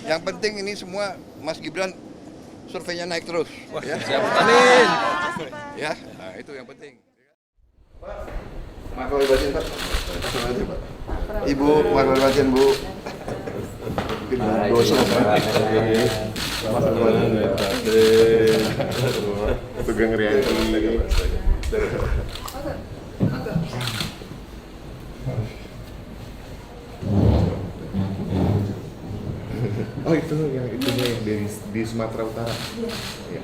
Yang penting ini semua Mas Gibran surveinya naik terus. Wah, ya. siap. Amin. Ya, nah, itu yang penting. Maaf lahir batin Pak. Ibu, maaf lahir batin Bu. Mungkin dosa Pak. Maaf lahir batin. Sugeng Riyadi. Oh itu yang itunya yang di Sumatera Utara. Iya.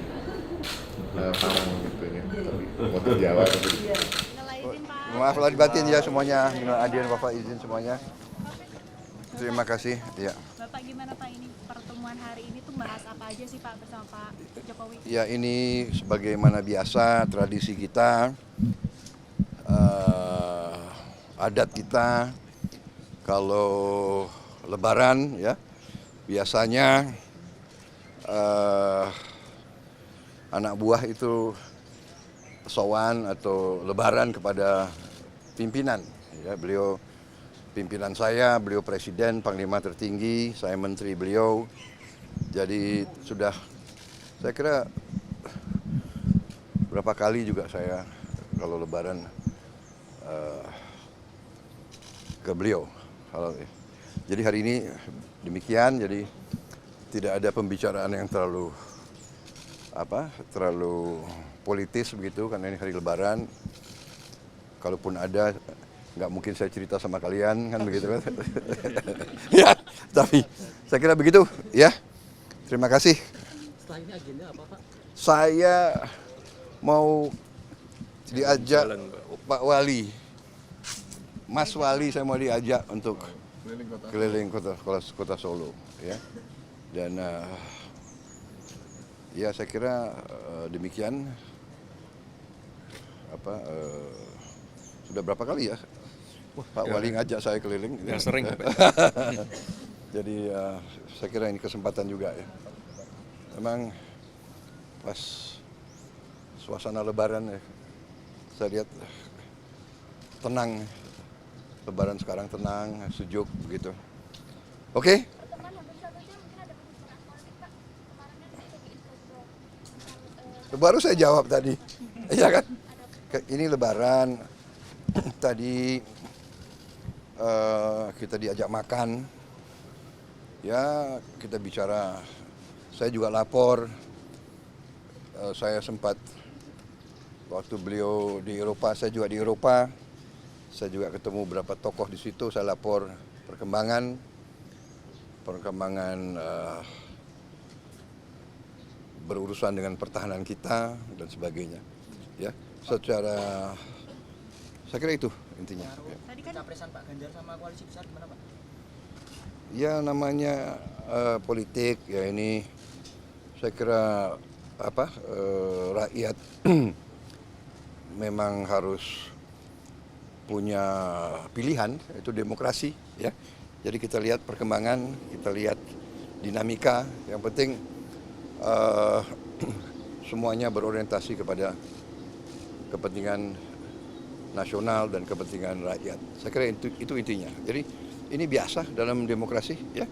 Parang itunya. Tapi motor Jawa tapi. Maaf lahir batin ya semuanya. Adil Bapak izin semuanya. Terima kasih. Ya. Bapak gimana Pak ini pertemuan hari ini tuh bahas apa aja sih Pak bersama Pak Jokowi? Ya ini sebagaimana biasa tradisi kita, adat kita kalau Lebaran ya biasanya anak buah itu sowan atau lebaran kepada pimpinan. Ya, beliau pimpinan saya, beliau presiden, panglima tertinggi, saya menteri beliau. Jadi sudah saya kira berapa kali juga saya kalau lebaran ke beliau. Jadi hari ini demikian, jadi tidak ada pembicaraan yang terlalu politis begitu karena ini hari lebaran. Kalaupun ada nggak mungkin saya cerita sama kalian kan begitu kan. Ya, tapi saya kira begitu ya. Terima kasih. Setelah ini agenda apa Pak? Saya mau diajak Pak Wali, Mas Wali saya mau diajak untuk keliling kota Solo ya. Dan ya saya kira demikian. Sudah berapa kali ya Pak Wali ngajak saya keliling. Ya sering. Jadi saya kira ini kesempatan juga ya. Memang pas suasana lebaran ya, saya lihat tenang. Lebaran sekarang tenang, sejuk begitu. Oke? Baru saya jawab tadi. Iya kan? Ini lebaran. Tadi kita diajak makan. Ya, kita bicara. Saya juga lapor. Saya sempat waktu beliau di Eropa, saya juga di Eropa. Saya juga ketemu beberapa tokoh di situ, saya lapor perkembangan berurusan dengan pertahanan kita dan sebagainya. Ya, secara saya kira itu intinya. Ya. Tadi kan capresan Pak Ganjar sama koalisi besar gimana Pak? Ya namanya politik ya ini saya kira rakyat memang harus punya pilihan, itu demokrasi ya. Jadi kita lihat perkembangan, kita lihat dinamika. Yang penting semuanya berorientasi kepada kepentingan nasional dan kepentingan rakyat. Saya kira itu intinya. Jadi ini biasa dalam demokrasi ya.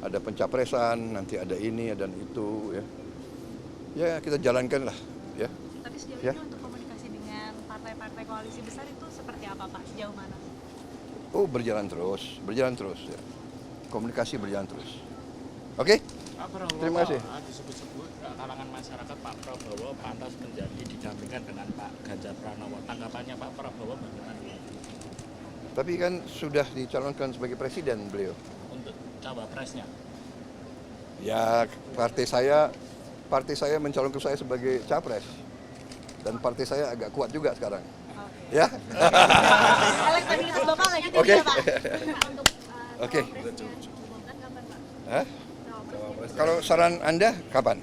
Ada pencapresan, nanti ada ini, ada itu ya. Ya kita jalankan lah ya. Tapi sejauh Ya. ini untuk komunikasi dengan partai-partai koalisi besar itu seperti apa Pak? Sejauh mana? Oh berjalan terus ya. Komunikasi berjalan terus. Oke? Terima kasih. Disebut-sebut kalangan masyarakat Pak Prabowo pantas menjadi didampingkan dengan Pak Ganjar Pranowo. Tanggapannya Pak Prabowo bagaimana? Tapi kan sudah dicalonkan sebagai presiden beliau. Untuk cawapresnya? Ya partai saya mencalonkan saya sebagai capres. Dan partai saya agak kuat juga sekarang. Ya? Elektabilitas Bapak lagi tinggi Oke. ya Pak? Oke. Hah? Kalau saran Anda kapan?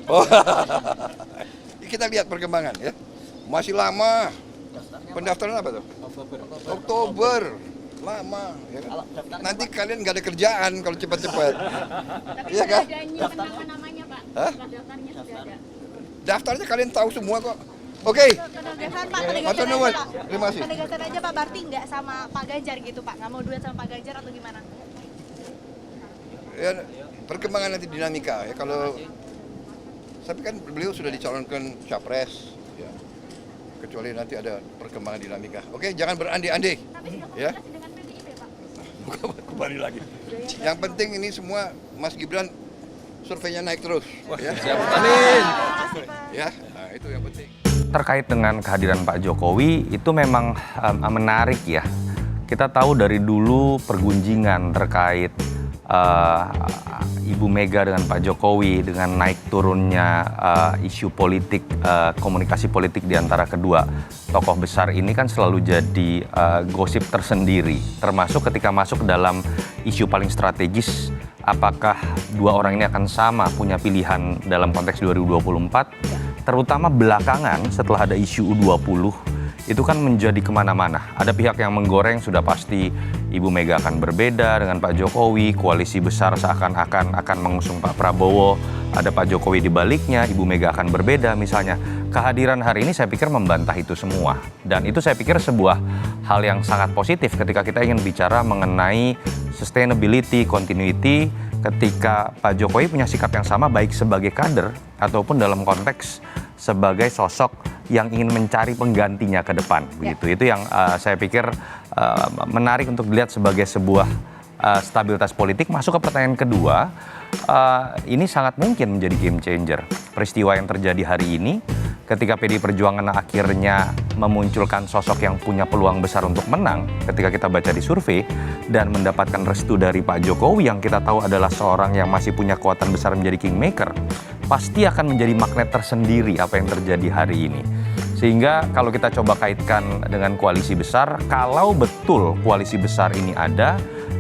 Oh. Kita lihat perkembangan ya. Masih lama. Pendaftaran apa tuh? Oktober. Lama. Ya kan? Nanti kalian nggak ada kerjaan kalau cepat-cepat. Iya kan? Namanya Pak? Hah? Daftarnya sudah ada. Daftarnya kalian tahu semua kok. Oke. Penegasan Pak, Matur nuwun. Terima kasih. Penegasan aja Pak, berarti nggak sama Pak Ganjar gitu Pak? Nggak mau duet sama Pak Ganjar atau gimana? ya perkembangan nanti dinamika ya. Kalau tapi kan beliau sudah dicalonkan capres, ya. Kecuali nanti ada perkembangan dinamika. Oke, jangan berandai-andai. Tapi sudah Ya. komunikasi dengan PDIP, Pak. Bukan kembali lagi. Yang penting ini semua Mas Gibran surveinya naik terus. Ya. Amin. Ya, nah, itu yang penting. Terkait dengan kehadiran Pak Jokowi itu memang menarik ya. Kita tahu dari dulu pergunjingan terkait Ibu Mega dengan Pak Jokowi, dengan naik turunnya isu politik, komunikasi politik di antara kedua tokoh besar ini kan selalu jadi gosip tersendiri. Termasuk ketika masuk dalam isu paling strategis, apakah dua orang ini akan sama punya pilihan dalam konteks 2024, terutama belakangan setelah ada isu U20, itu kan menjadi kemana-mana. Ada pihak yang menggoreng sudah pasti Ibu Mega akan berbeda dengan Pak Jokowi, koalisi besar seakan-akan akan mengusung Pak Prabowo, ada Pak Jokowi di baliknya, Ibu Mega akan berbeda misalnya. Kehadiran hari ini saya pikir membantah itu semua. Dan itu saya pikir sebuah hal yang sangat positif ketika kita ingin bicara mengenai sustainability, continuity, ketika Pak Jokowi punya sikap yang sama baik sebagai kader ataupun dalam konteks sebagai sosok yang ingin mencari penggantinya ke depan, begitu. Itu yang saya pikir menarik untuk dilihat sebagai sebuah stabilitas politik. Masuk ke pertanyaan kedua, ini sangat mungkin menjadi game changer. Peristiwa yang terjadi hari ini, ketika PDI Perjuangan akhirnya memunculkan sosok yang punya peluang besar untuk menang, ketika kita baca di survei, dan mendapatkan restu dari Pak Jokowi yang kita tahu adalah seorang yang masih punya kekuatan besar menjadi kingmaker, pasti akan menjadi magnet tersendiri apa yang terjadi hari ini. Sehingga kalau kita coba kaitkan dengan koalisi besar, kalau betul koalisi besar ini ada,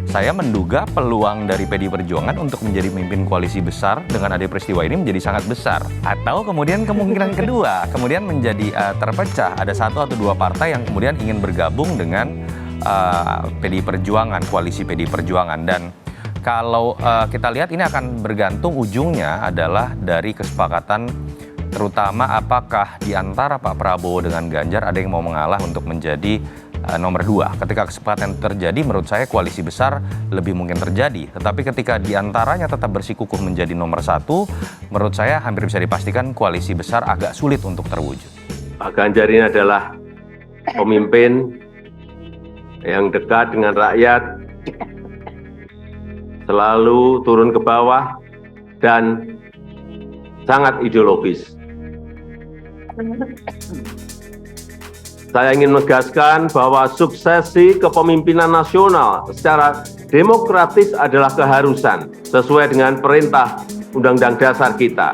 saya menduga peluang dari PDI Perjuangan untuk menjadi pemimpin koalisi besar dengan ada peristiwa ini menjadi sangat besar. Atau kemudian kemungkinan kedua, kemudian menjadi terpecah. Ada satu atau dua partai yang kemudian ingin bergabung dengan PDI Perjuangan, koalisi PDI Perjuangan. Dan kalau kita lihat ini akan bergantung ujungnya adalah dari kesepakatan, terutama apakah di antara Pak Prabowo dengan Ganjar ada yang mau mengalah untuk menjadi nomor 2. Ketika kesepakatan terjadi, menurut saya koalisi besar lebih mungkin terjadi. Tetapi ketika di antaranya tetap bersikukuh menjadi nomor 1, menurut saya hampir bisa dipastikan koalisi besar agak sulit untuk terwujud. Pak Ganjar ini adalah pemimpin yang dekat dengan rakyat, selalu turun ke bawah, dan sangat ideologis. Saya ingin menegaskan bahwa suksesi kepemimpinan nasional secara demokratis adalah keharusan sesuai dengan perintah Undang-Undang Dasar kita.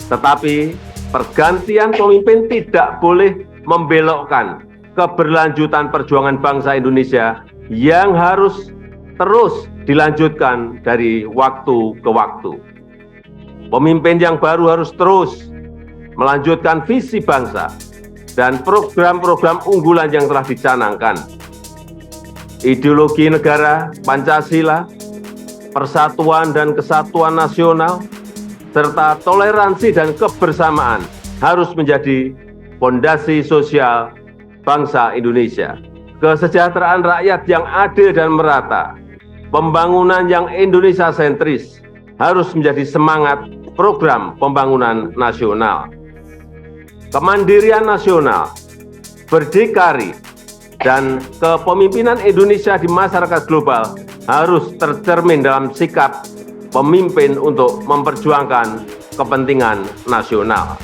Tetapi pergantian pemimpin tidak boleh membelokkan keberlanjutan perjuangan bangsa Indonesia yang harus terus dilanjutkan dari waktu ke waktu. Pemimpin yang baru harus terus melanjutkan visi bangsa dan program-program unggulan yang telah dicanangkan. Ideologi negara, Pancasila, persatuan dan kesatuan nasional, serta toleransi dan kebersamaan harus menjadi fondasi sosial bangsa Indonesia. Kesejahteraan rakyat yang adil dan merata, pembangunan yang Indonesia sentris harus menjadi semangat program pembangunan nasional. Kemandirian nasional, berdikari, dan kepemimpinan Indonesia di masyarakat global harus tercermin dalam sikap pemimpin untuk memperjuangkan kepentingan nasional.